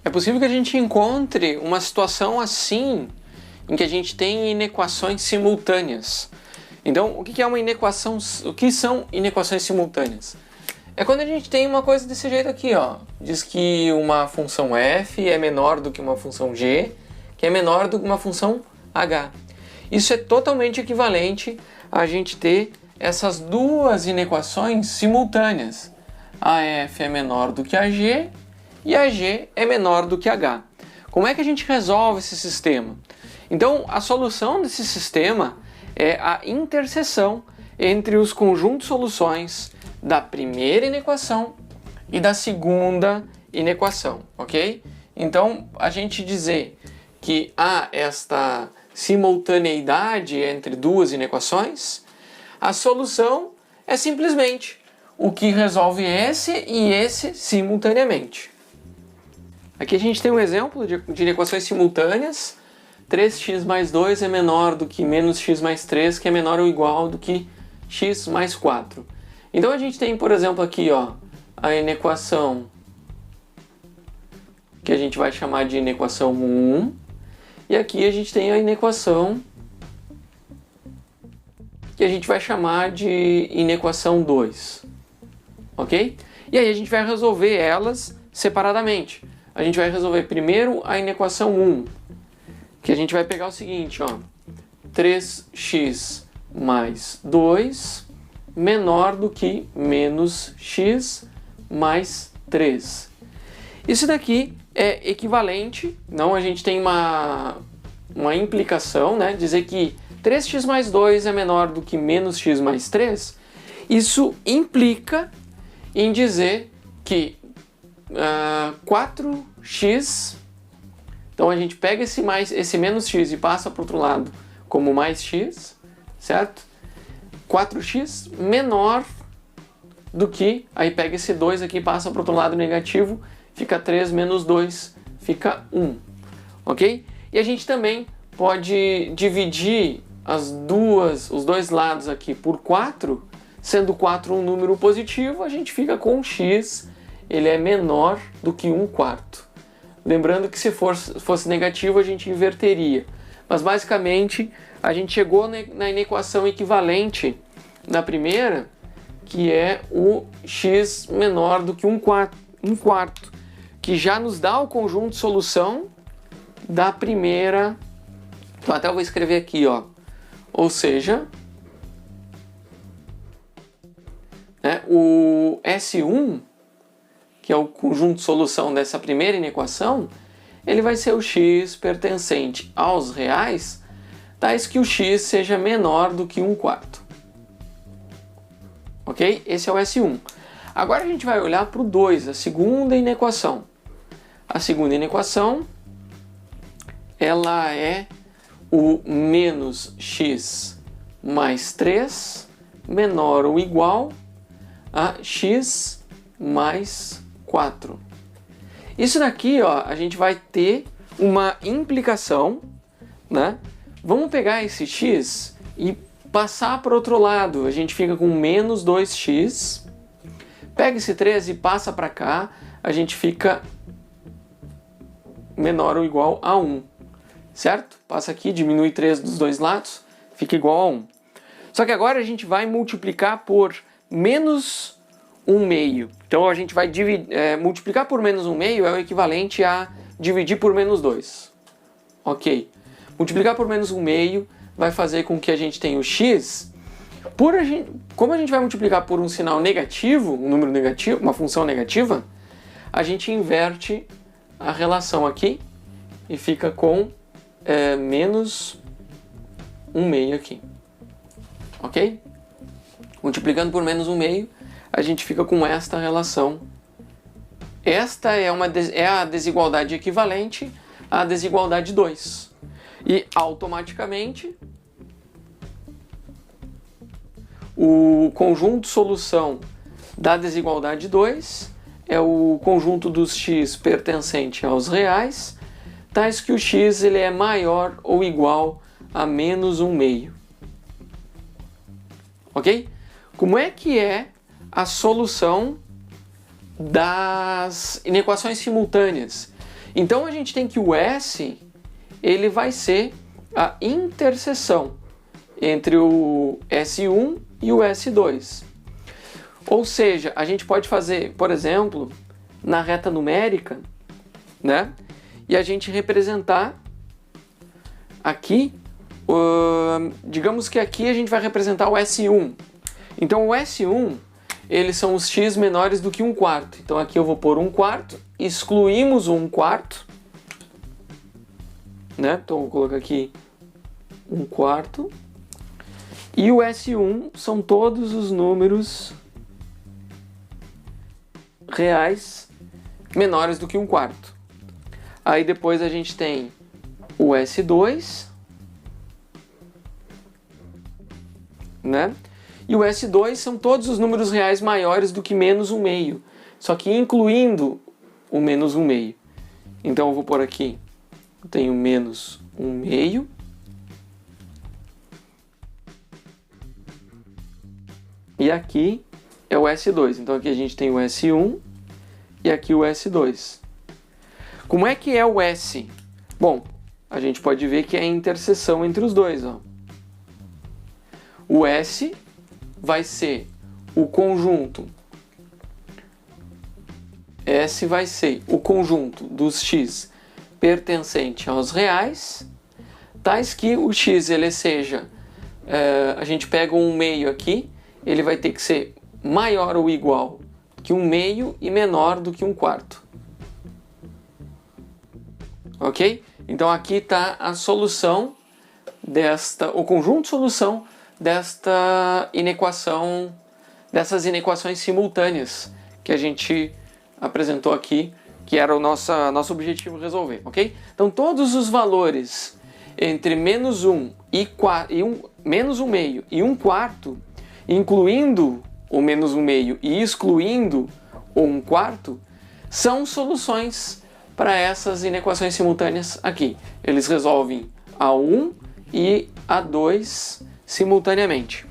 É possível que a gente encontre uma situação assim, em que a gente tem inequações simultâneas. Então, o que é uma inequação? O que são inequações simultâneas? É quando a gente tem uma coisa desse jeito aqui, ó. Diz que uma função f é menor do que uma função g, que é menor do que uma função h. Isso é totalmente equivalente a gente ter essas duas inequações simultâneas. A f é menor do que a g e a g é menor do que h. Como é que a gente resolve esse sistema? Então, a solução desse sistema é a interseção entre os conjuntos de soluções da primeira inequação e da segunda inequação, ok? Então, a gente dizer que há esta simultaneidade entre duas inequações, a solução é simplesmente o que resolve esse e esse simultaneamente. Aqui a gente tem um exemplo de inequações simultâneas. 3x mais 2 é menor do que menos x mais 3, que é menor ou igual do que x mais 4. Então a gente tem, por exemplo, aqui ó, a inequação que a gente vai chamar de inequação 1, e aqui a gente tem a inequação que a gente vai chamar de inequação 2, ok? E aí a gente vai resolver elas separadamente. A gente vai resolver primeiro a inequação 1, que a gente vai pegar o seguinte, ó, 3x mais 2 menor do que menos x mais 3. Isso daqui é equivalente, não, a gente tem uma implicação, né, dizer que 3x mais 2 é menor do que menos x mais 3, isso implica em dizer que 4x, então a gente pega esse menos x e passa para o outro lado como mais x, certo? 4x menor do que, aí pega esse 2 aqui e passa para o outro lado negativo, fica 3 menos 2, fica 1, ok? E a gente também pode dividir os dois lados aqui por 4, sendo 4 um número positivo, a gente fica com x, ele é menor do que 1/4. Lembrando que se fosse negativo a gente inverteria. Mas basicamente a gente chegou na inequação equivalente na primeira, que é o x menor do que 1/4, que já nos dá o conjunto de solução da primeira. Então até eu vou escrever aqui, ó. Ou seja, né, o S1, que é o conjunto de solução dessa primeira inequação, ele vai ser o x pertencente aos reais, tais que o x seja menor do que 1/4. Ok? Esse é o S1. Agora a gente vai olhar para o 2, a segunda inequação. A segunda inequação, ela é o menos x mais 3 menor ou igual a x mais 4. Isso daqui, ó, a gente vai ter uma implicação, né? Vamos pegar esse x e passar para o outro lado. A gente fica com menos 2x. Pega esse 3 e passa para cá. A gente fica menor ou igual a 1. Certo? Passa aqui, diminui 3 dos dois lados, fica igual a 1. Só que agora a gente vai multiplicar por menos 1/2. Então a gente vai multiplicar por menos 1/2 é o equivalente a dividir por menos 2. Ok. Multiplicar por menos 1/2 vai fazer com que a gente tenha o x. Como a gente vai multiplicar por um sinal negativo, um número negativo, uma função negativa, a gente inverte a relação aqui e fica com menos 1/2 aqui. Ok? Multiplicando por menos 1/2, a gente fica com esta relação. Esta é a desigualdade equivalente à desigualdade 2. E automaticamente o conjunto de solução da desigualdade 2 é o conjunto dos x pertencente aos reais, tais que o x ele é maior ou igual a menos 1/2. Ok? Como é que é a solução das inequações simultâneas? Então a gente tem que o S ele vai ser a interseção entre o S1 e o S2. Ou seja, a gente pode fazer, por exemplo, na reta numérica, né? E a gente representar aqui, digamos que aqui a gente vai representar o S1. Então o S1, eles são os x menores do que 1/4. Então aqui eu vou pôr 1/4, excluímos o 1/4, né? Então vou colocar aqui 1/4. E o S1 são todos os números reais menores do que 1/4. Aí depois a gente tem o S2, né? E o S2 são todos os números reais maiores do que menos 1/2, só que incluindo o menos 1/2. Então eu vou pôr aqui, eu tenho menos 1/2. E aqui é o S2. Então aqui a gente tem o S1 e aqui o S2. Como é que é o S? Bom, a gente pode ver que é a interseção entre os dois. Ó. O S vai ser o conjunto. S vai ser o conjunto dos x pertencente aos reais, tais que o x ele seja, a gente pega um meio aqui, ele vai ter que ser maior ou igual que 1/2 e menor do que 1/4. Ok? Então aqui está a solução o conjunto de solução desta inequação, dessas inequações simultâneas que a gente apresentou aqui, que era o nosso objetivo resolver, ok? Então todos os valores entre menos 1 e menos 1/2 e 1/4, incluindo o menos 1/2 e excluindo o 1/4, são soluções para essas inequações simultâneas aqui. Eles resolvem a 1 e a 2 simultaneamente.